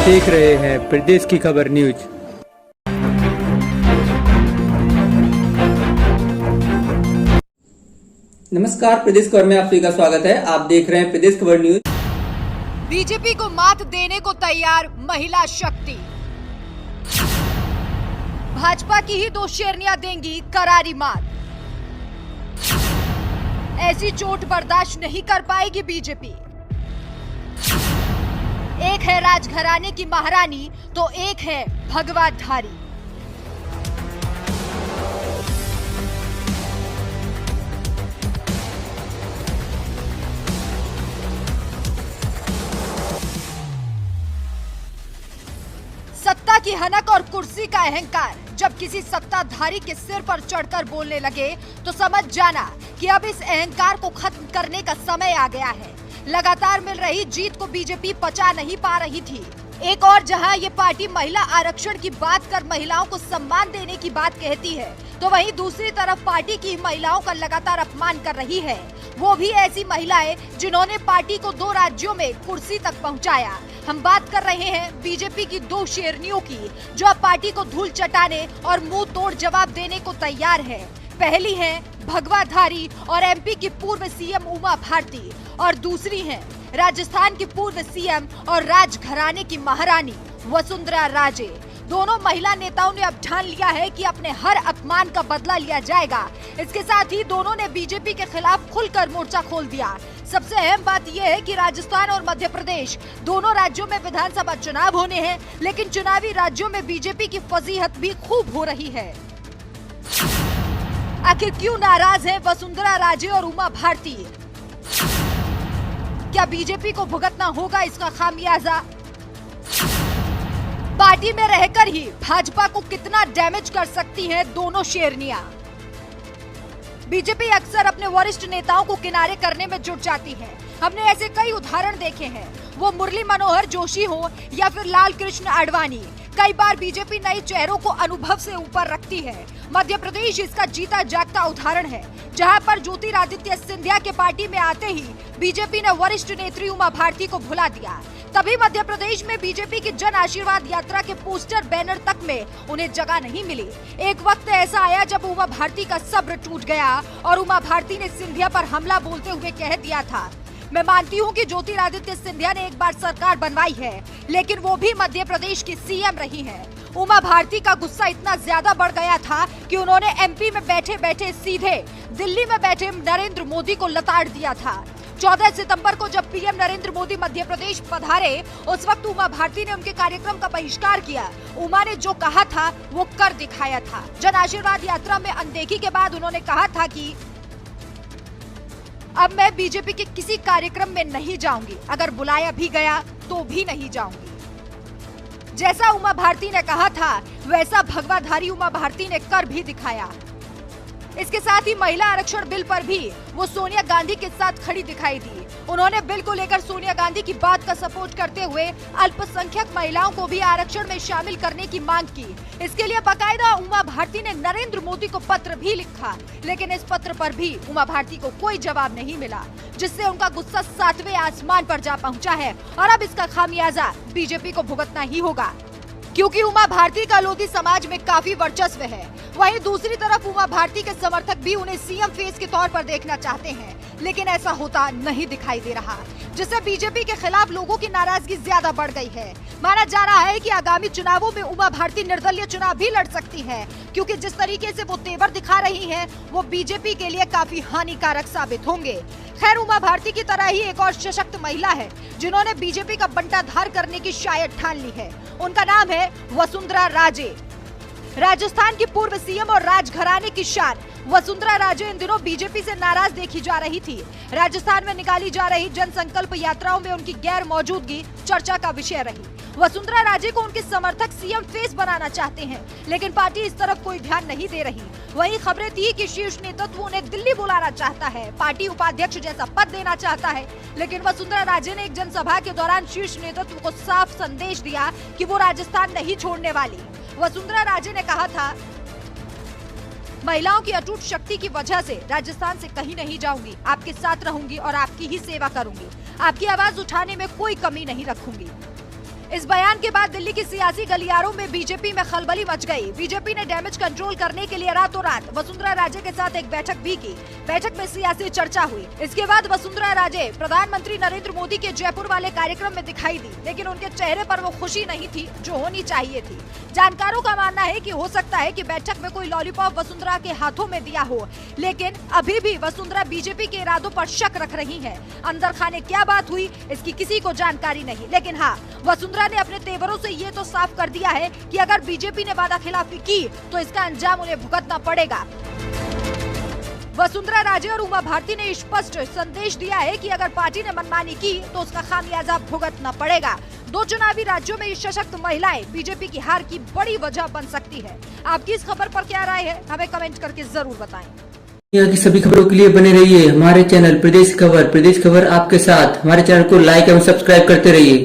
देख रहे हैं प्रदेश की खबर न्यूज। नमस्कार, प्रदेश खबर में आप सभी का स्वागत है। आप देख रहे हैं प्रदेश खबर न्यूज। बीजेपी को मात देने को तैयार महिला शक्ति। भाजपा की ही 2 शेरनियां देंगी करारी मात। ऐसी चोट बर्दाश्त नहीं कर पाएगी बीजेपी। एक है राजघराने की महारानी तो एक है भगवाधारी। सत्ता की हनक और कुर्सी का अहंकार जब किसी सत्ताधारी के सिर पर चढ़कर बोलने लगे तो समझ जाना कि अब इस अहंकार को खत्म करने का समय आ गया है। लगातार मिल रही जीत को बीजेपी पचा नहीं पा रही थी। एक और जहां ये पार्टी महिला आरक्षण की बात कर महिलाओं को सम्मान देने की बात कहती है, तो वहीं दूसरी तरफ पार्टी की महिलाओं का लगातार अपमान कर रही है। वो भी ऐसी महिलाएं जिन्होंने पार्टी को 2 राज्यों में कुर्सी तक पहुंचाया। हम बात कर रहे हैं बीजेपी की 2 शेरनियों की, जो अब पार्टी को धूल चटाने और मुंह तोड़ जवाब देने को तैयार है। पहली है भगवाधारी और एमपी की पूर्व सीएम उमा भारती, और दूसरी है राजस्थान की पूर्व सीएम और राजघराने की महारानी वसुंधरा राजे। दोनों महिला नेताओं ने अब ठान लिया है कि अपने हर अपमान का बदला लिया जाएगा। इसके साथ ही दोनों ने बीजेपी के खिलाफ खुलकर मोर्चा खोल दिया। सबसे अहम बात यह है कि राजस्थान और मध्य प्रदेश दोनों राज्यों में विधानसभा चुनाव होने हैं, लेकिन चुनावी राज्यों में बीजेपी की फजीहत भी खूब हो रही है। आखिर क्यों नाराज हैं वसुंधरा राजे और उमा भारती? क्या बीजेपी को भुगतना होगा इसका खामियाजा? पार्टी में रहकर ही भाजपा को कितना डैमेज कर सकती हैं दोनों शेरनियां? बीजेपी अक्सर अपने वरिष्ठ नेताओं को किनारे करने में जुट जाती है। हमने ऐसे कई उदाहरण देखे हैं, वो मुरली मनोहर जोशी हो या फिर लाल कृष्ण आडवाणी। कई बार बीजेपी नए चेहरों को अनुभव से ऊपर रखती है। मध्य प्रदेश इसका जीता जागता उदाहरण है, जहां पर ज्योतिरादित्य सिंधिया के पार्टी में आते ही बीजेपी ने वरिष्ठ नेत्री उमा भारती को भुला दिया। तभी मध्य प्रदेश में बीजेपी की जन आशीर्वाद यात्रा के पोस्टर बैनर तक में उन्हें जगह नहीं मिली। एक वक्त ऐसा आया जब उमा भारती का सब्र टूट गया और उमा भारती ने सिंधिया पर हमला बोलते हुए कह दिया था, मैं मानती हूं कि ज्योतिरादित्य सिंधिया ने एक बार सरकार बनवाई है, लेकिन वो भी मध्य प्रदेश की सीएम रही है। उमा भारती का गुस्सा इतना ज्यादा बढ़ गया था कि उन्होंने एमपी में बैठे बैठे सीधे दिल्ली में बैठे नरेंद्र मोदी को लताड़ दिया था। 14 सितंबर को जब पीएम नरेंद्र मोदी मध्य प्रदेश पधारे, उस वक्त उमा भारती ने उनके कार्यक्रम का बहिष्कार किया। उमा ने जो कहा था वो कर दिखाया था। जन आशीर्वाद यात्रा में अनदेखी के बाद उन्होंने कहा था कि अब मैं बीजेपी के किसी कार्यक्रम में नहीं जाऊंगी, अगर बुलाया भी गया तो भी नहीं जाऊंगी। जैसा उमा भारती ने कहा था वैसा भगवाधारी उमा भारती ने कर भी दिखाया। इसके साथ ही महिला आरक्षण बिल पर भी वो सोनिया गांधी के साथ खड़ी दिखाई दी। उन्होंने बिल को लेकर सोनिया गांधी की बात का सपोर्ट करते हुए अल्पसंख्यक महिलाओं को भी आरक्षण में शामिल करने की मांग की। इसके लिए बाकायदा उमा भारती ने नरेंद्र मोदी को पत्र भी लिखा, लेकिन इस पत्र पर भी उमा भारती को कोई जवाब नहीं मिला, जिससे उनका गुस्सा 7वें आसमान पर जा पहुंचा है। और अब इसका खामियाजा बीजेपी को भुगतना ही होगा, क्योंकि उमा भारती का लोधी समाज में काफी वर्चस्व है। वहीं दूसरी तरफ उमा भारती के समर्थक भी उन्हें सीएम फेस के तौर पर देखना चाहते हैं, लेकिन ऐसा होता नहीं दिखाई दे रहा, जिससे बीजेपी के खिलाफ लोगों की नाराजगी ज्यादा बढ़ गई है। माना जा रहा है कि आगामी चुनावों में उमा भारती निर्दलीय चुनाव भी लड़ सकती है, क्योंकि जिस तरीके से वो तेवर दिखा रही हैं, वो बीजेपी के लिए काफी हानिकारक साबित होंगे। खैर, उमा भारती की तरह ही एक और सशक्त महिला है जिन्होंने बीजेपी का बंटाधार करने की शायद ठान ली है। उनका नाम है वसुंधरा राजे। राजस्थान की पूर्व सीएम और राजघराने की शान वसुंधरा राजे इन दिनों बीजेपी से नाराज देखी जा रही थी। राजस्थान में निकाली जा रही जन संकल्प यात्राओं में उनकी गैर मौजूदगी चर्चा का विषय रही। वसुंधरा राजे को उनके समर्थक सीएम फेस बनाना चाहते हैं, लेकिन पार्टी इस तरफ कोई ध्यान नहीं दे रही। वहीं खबरें थी कि शीर्ष नेतृत्व उन्हें दिल्ली बुलाना चाहता है, पार्टी उपाध्यक्ष जैसा पद देना चाहता है, लेकिन वसुंधरा राजे ने एक जनसभा के दौरान शीर्ष नेतृत्व को साफ संदेश दिया कि वो राजस्थान नहीं छोड़ने वाली। वसुंधरा राजे ने कहा था, महिलाओं की अटूट शक्ति की वजह से राजस्थान से कहीं नहीं जाऊंगी, आपके साथ रहूंगी और आपकी ही सेवा करूंगी। आपकी आवाज उठाने में कोई कमी नहीं रखूंगी। इस बयान के बाद दिल्ली की सियासी गलियारों में बीजेपी में खलबली मच गई। बीजेपी ने डैमेज कंट्रोल करने के लिए रातों रात वसुंधरा राजे के साथ एक बैठक भी की। बैठक में सियासी चर्चा हुई। इसके बाद वसुंधरा राजे प्रधानमंत्री नरेंद्र मोदी के जयपुर वाले कार्यक्रम में दिखाई दी, लेकिन उनके चेहरे पर वो खुशी नहीं थी जो होनी चाहिए थी। जानकारों का मानना है कि हो सकता है कि बैठक में कोई लॉलीपॉप वसुंधरा के हाथों में दिया हो, लेकिन अभी भी वसुंधरा बीजेपी के इरादों पर शक रख रही है। अंदर खाने क्या बात हुई इसकी किसी को जानकारी नहीं, लेकिन हाँ, वसुंधरा ने अपने तेवरों से ये तो साफ कर दिया है कि अगर बीजेपी ने वादा खिलाफी की तो इसका अंजाम उन्हें भुगतना पड़ेगा। वसुंधरा राजे और उमा भारती ने स्पष्ट संदेश दिया है कि अगर पार्टी ने मनमानी की तो उसका खामियाजा भुगतना पड़ेगा। दो चुनावी राज्यों में ये सशक्त महिलाएं बीजेपी की हार की बड़ी वजह बन सकती है। आपकी इस खबर पर क्या राय है, हमें कमेंट करके जरूर बताएं। यहाँ की सभी खबरों के लिए बने रहिए हमारे चैनल प्रदेश खबर। प्रदेश खबर आपके साथ। हमारे चैनल को लाइक एवं सब्सक्राइब करते रहिए।